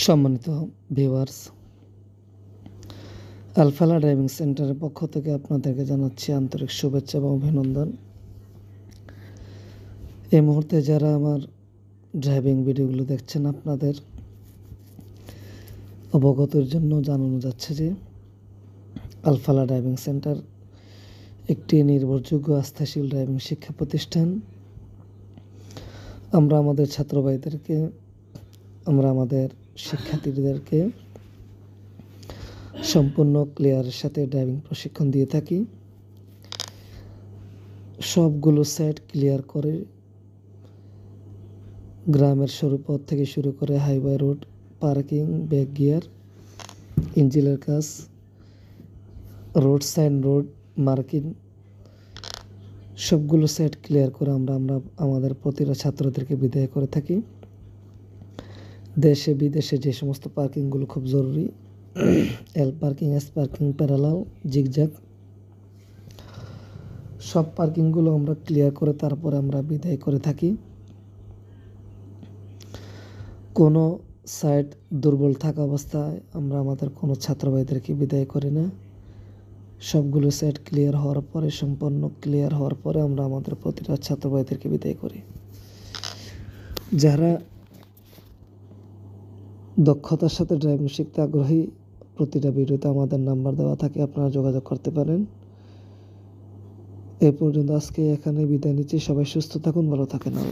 সম্মানিত viewers, Al Falah driving সেন্টারের পক্ষ থেকে আপনাদেরকে জানাচ্ছি আন্তরিক শুভেচ্ছা এবং অভিনন্দন। এই মুহূর্তে যারা আমার ড্রাইভিং ভিডিওগুলো দেখছেন, আপনাদের অবগতের জন্য জানানো যাচ্ছে যে আলফালা ড্রাইভিং সেন্টার একটি নির্ভরযোগ্য আস্থাশীল ড্রাইভিং শিক্ষা প্রতিষ্ঠান। আমরা আমাদের ছাত্রভাইদেরকে, আমাদের শিক্ষার্থীদেরকে সম্পূর্ণ ক্লিয়ারের সাথে ড্রাইভিং প্রশিক্ষণ দিয়ে থাকি। সবগুলো সাইট ক্লিয়ার করে গ্রামের সরুপথ থেকে শুরু করে highway road, parking, back gear, ইঞ্জিনের কাজ, রোড সাইন, রোড মার্কিং, সবগুলো সাইট ক্লিয়ার করে আমরা আমাদের প্রতিটা ছাত্রদেরকে বিদায় করে থাকি। দেশে বিদেশে যে সমস্ত পার্কিংগুলো খুব জরুরি, L parking, S parking, parallel, zigzag, সব পার্কিংগুলো আমরা ক্লিয়ার করে তারপরে আমরা বিদায় করে থাকি। কোনো সাইট দুর্বল থাকা অবস্থায় আমরা আমাদের কোনো ছাত্রভাইদেরকে বিদায় করি না। সবগুলো সাইট ক্লিয়ার হওয়ার পরে, সম্পূর্ণ ক্লিয়ার হওয়ার পরে আমরা আমাদের প্রতিটা ছাত্রভাইদেরকে বিদায় করি। যারা দক্ষতার সাথে ড্রাইভিং শিখতে আগ্রহী, প্রতিটা ভিডিওতে আমাদের নাম্বার দেওয়া থাকে, আপনারা যোগাযোগ করতে পারেন। এই পর্যন্ত আজকে এখানে বিদায় নিচ্ছি। সবাই সুস্থ থাকুন, ভালো থাকেন।